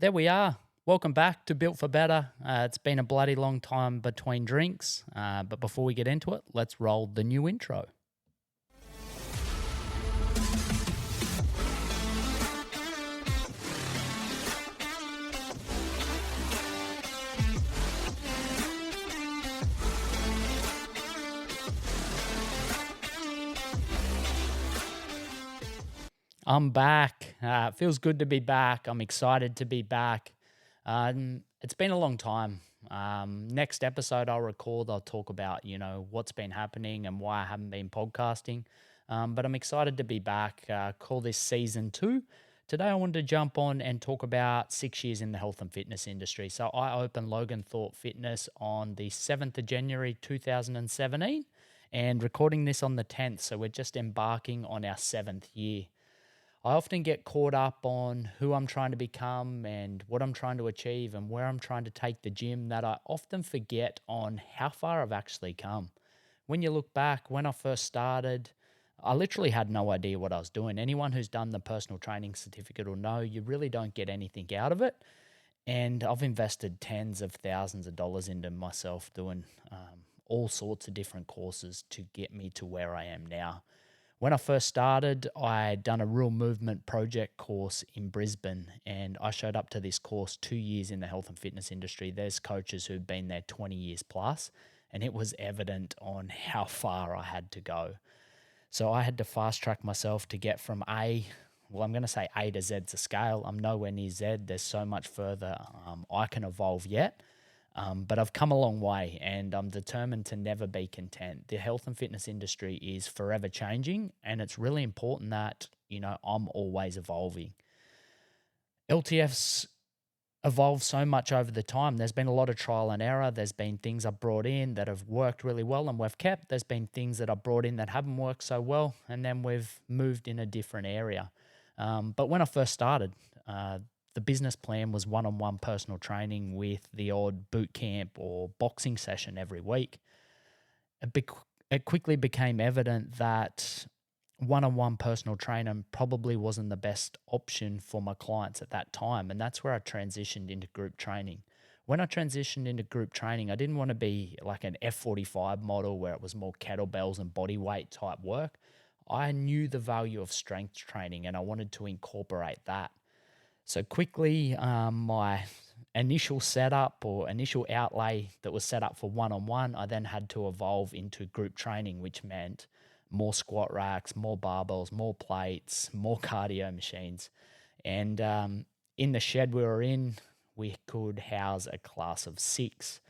There we are. Welcome back to Built for Better. It's been a bloody long time between drinks, but before we get into it, let's roll the new intro. I'm back. It feels good to be back. I'm excited to be back. It's been a long time. Next episode I'll record, I'll talk about, what's been happening and why I haven't been podcasting. But I'm excited to be back. Call this season 2. Today I wanted to jump on and talk about 6 years in the health and fitness industry. So I opened Logan Thorpe Fitness on the 7th of January 2017 and recording this on the 10th. So we're just embarking on our 7th year. I often get caught up on who I'm trying to become and what I'm trying to achieve and where I'm trying to take the gym that I often forget on how far I've actually come. When you look back, when I first started, I literally had no idea what I was doing. Anyone who's done the personal training certificate will know you really don't get anything out of it. And I've invested tens of thousands of dollars into myself doing all sorts of different courses to get me to where I am now. When I first started, I had done a real movement project course in Brisbane, and I showed up to this course 2 years in the health and fitness industry. There's coaches who've been there 20 years plus, and it was evident on how far I had to go. So I had to fast track myself to get from I'm going to say A to Z to scale. I'm nowhere near Z. There's so much further I can evolve yet. But I've come a long way and I'm determined to never be content. The health and fitness industry is forever changing, and it's really important that, I'm always evolving. LTF's evolved so much over the time. There's been a lot of trial and error. There's been things I've brought in that have worked really well and we've kept. There's been things that I've brought in that haven't worked so well, and then we've moved in a different area. But when I first started, the business plan was one-on-one personal training with the odd boot camp or boxing session every week. It quickly became evident that one-on-one personal training probably wasn't the best option for my clients at that time, and that's where I transitioned into group training. When I transitioned into group training, I didn't want to be like an F45 model where it was more kettlebells and body weight type work. I knew the value of strength training and I wanted to incorporate that. So quickly, my initial setup or initial outlay that was set up for one-on-one, I then had to evolve into group training, which meant more squat racks, more barbells, more plates, more cardio machines. And in the shed we were in, we could house a class of 6.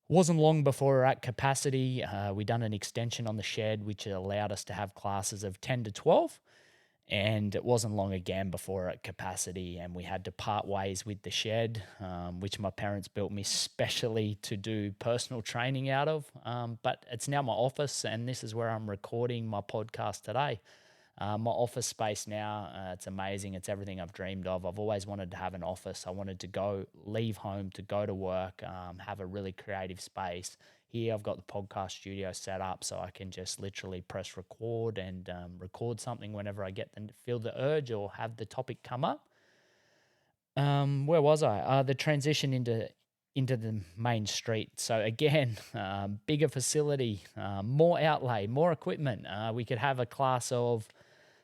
Wasn't long before we were at capacity. We done an extension on the shed, which allowed us to have classes of 10 to 12. And it wasn't long again before at capacity, and we had to part ways with the shed, which my parents built me specially to do personal training out of. But it's now my office, and this is where I'm recording my podcast today. My office space now, it's amazing. It's everything I've dreamed of. I've always wanted to have an office. I wanted to leave home to go to work, have a really creative space. Here I've got the podcast studio set up so I can just literally press record and record something whenever I feel the urge or have the topic come up. Where was I? The transition into the main street. So again, bigger facility, more outlay, more equipment. We could have a class of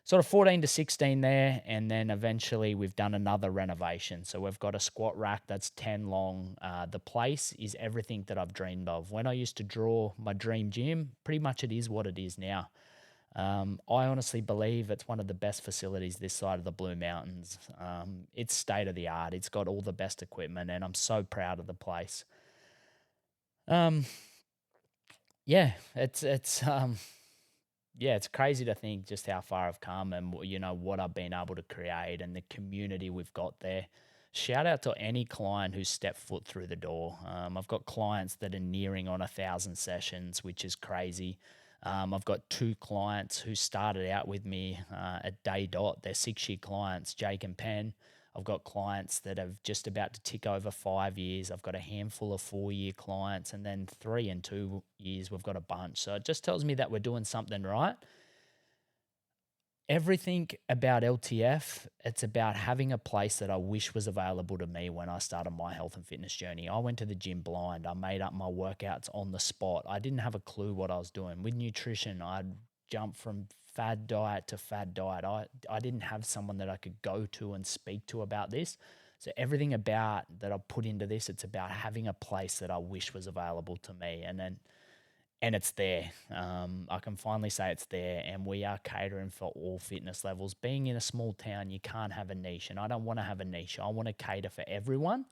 sort of 14 to 16 there, and then eventually we've done another renovation. So we've got a squat rack that's 10 long. The place is everything that I've dreamed of. When I used to draw my dream gym, pretty much it is what it is now. I honestly believe it's one of the best facilities this side of the Blue Mountains. It's state of the art. It's got all the best equipment, and I'm so proud of the place. Yeah, it's crazy to think just how far I've come and what I've been able to create and the community we've got there. Shout out to any client who's stepped foot through the door. I've got clients that are nearing on 1,000 sessions, which is crazy. I've got 2 clients who started out with me at day dot. They're 6-year clients, Jake and Penn. I've got clients that have just about to tick over 5 years. I've got a handful of 4-year clients, and then 3 and 2 years, we've got a bunch. So it just tells me that we're doing something right. everything about LTF, it's about having a place that I wish was available to me when I started my health and fitness journey. I went to the gym blind. I made up my workouts on the spot. I didn't have a clue what I was doing. With nutrition, I'd jump from fad diet to fad diet. I didn't have someone that I could go to and speak to about this. So everything about that I put into this, it's about having a place that I wish was available to me. And it's there. I can finally say it's there, and we are catering for all fitness levels. Being in a small town, you can't have a niche, and I don't want to have a niche. I want to cater for everyone,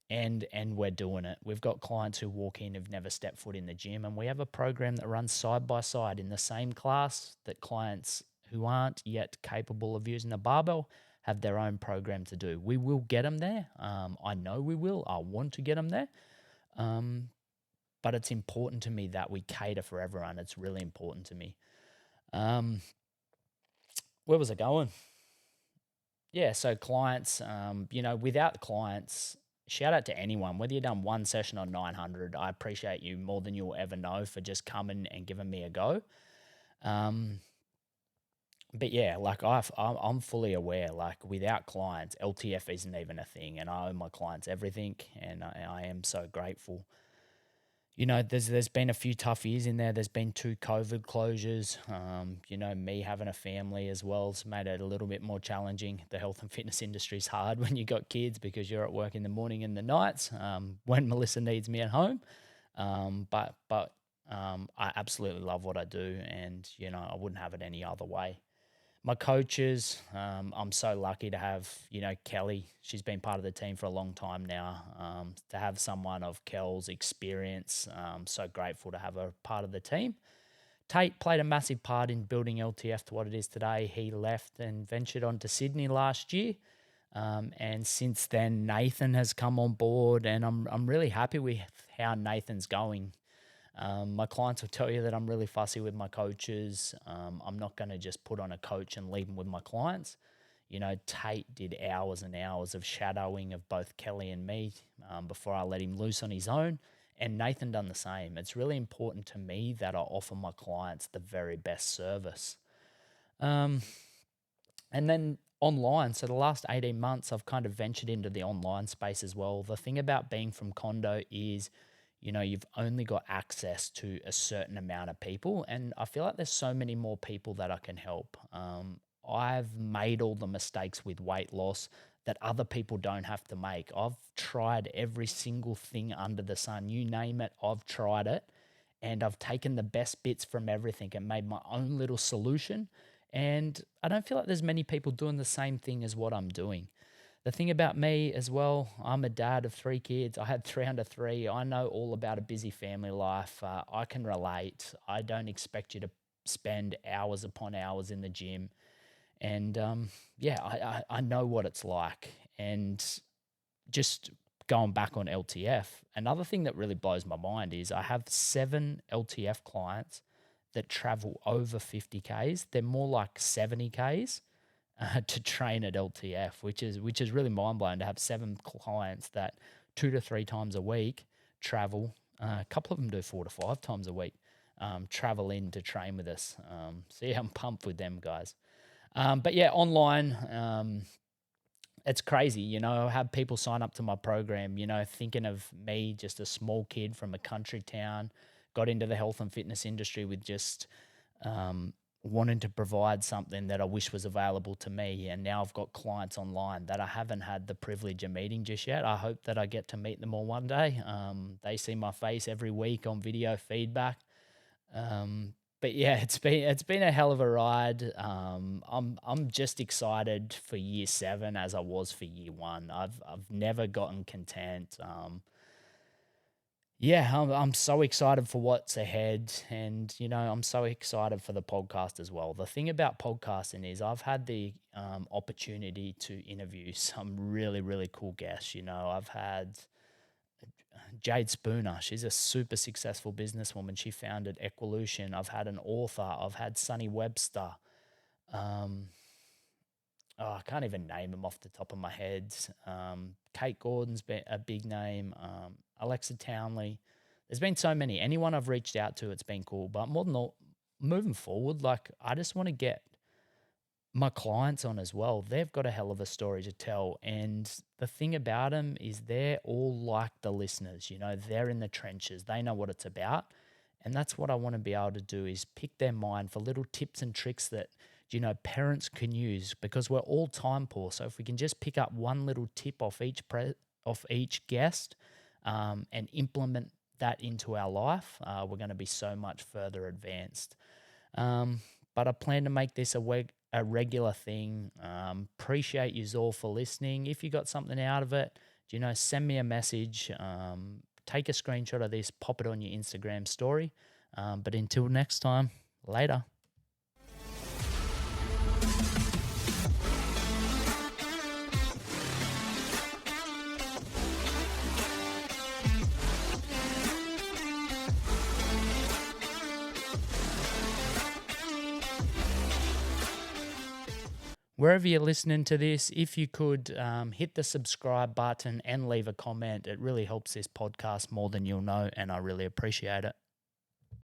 and we're doing it. We've got clients who walk in who've never stepped foot in the gym, and we have a program that runs side by side in the same class that clients who aren't yet capable of using a barbell have their own program to do. We will get them there. I know we will. I want to get them there. But it's important to me that we cater for everyone. It's really important to me. Um, where was I going? Yeah, so clients, without clients, shout out to anyone, whether you've done one session or 900, I appreciate you more than you'll ever know for just coming and giving me a go. Um, but yeah, like I'm fully aware, like without clients, LTF isn't even a thing, and I owe my clients everything, and I am so grateful. There's been a few tough years in there. There's been 2 COVID closures. Me having a family as well has made it a little bit more challenging. The health and fitness industry is hard when you got kids because you're at work in the morning and the nights when Melissa needs me at home. But I absolutely love what I do, and I wouldn't have it any other way. My coaches, I'm so lucky to have, Kelly. She's been part of the team for a long time now. To have someone of Kel's experience, so grateful to have her part of the team. Tate played a massive part in building LTF to what it is today. He left and ventured on to Sydney last year. And since then, Nathan has come on board, and I'm really happy with how Nathan's going. My clients will tell you that I'm really fussy with my coaches. I'm not going to just put on a coach and leave them with my clients. Tate did hours and hours of shadowing of both Kelly and me before I let him loose on his own. And Nathan done the same. It's really important to me that I offer my clients the very best service. Um, and then online, so the last 18 months, I've kind of ventured into the online space as well. The thing about being from condo is, you've only got access to a certain amount of people. And I feel like there's so many more people that I can help. I've made all the mistakes with weight loss that other people don't have to make. I've tried every single thing under the sun. You name it, I've tried it. And I've taken the best bits from everything and made my own little solution. And I don't feel like there's many people doing the same thing as what I'm doing. The thing about me as well, I'm a dad of 3 kids. I had 3 under 3. I know all about a busy family life. I can relate. I don't expect you to spend hours upon hours in the gym. And I know what it's like. And just going back on LTF, another thing that really blows my mind is I have 7 LTF clients that travel over 50 Ks. They're more like 70 Ks to train at LTF, which is really mind blowing to have 7 clients that 2 to 3 times a week travel. A couple of them do 4 to 5 times a week. Travel in to train with us. So yeah, I'm pumped with them guys. But yeah, online, it's crazy. I have people sign up to my program. Thinking of me, just a small kid from a country town, got into the health and fitness industry with just wanting to provide something that I wish was available to me. And now I've got clients online that I haven't had the privilege of meeting just yet. I hope that I get to meet them all one day. They see my face every week on video feedback. But yeah, it's been a hell of a ride. I'm just excited for year 7 as I was for year 1. I've never gotten content. I'm so excited for what's ahead, and I'm so excited for the podcast as well. The thing about podcasting is I've had the opportunity to interview some really really cool guests. I've had Jade Spooner. She's a super successful businesswoman. She founded Equolution. I've had an author. I've had Sonny Webster. Um, I can't even name them off the top of my head. Kate Gordon's been a big name. Alexa Townley. There's been so many. Anyone I've reached out to, it's been cool. But more than all, moving forward, like I just want to get my clients on as well, they've got a hell of a story to tell. And the thing about them is they're all like the listeners, they're in the trenches, they know what it's about. And that's what I want to be able to do is pick their mind for little tips and tricks that, parents can use because we're all time poor. So if we can just pick up one little tip off each guest and implement that into our life, we're going to be so much further advanced. But I plan to make this a regular thing. Appreciate you all for listening. If you got something out of it, send me a message. Take a screenshot of this, pop it on your Instagram story. But until next time, later. Wherever you're listening to this, if you could hit the subscribe button and leave a comment, it really helps this podcast more than you'll know, and I really appreciate it.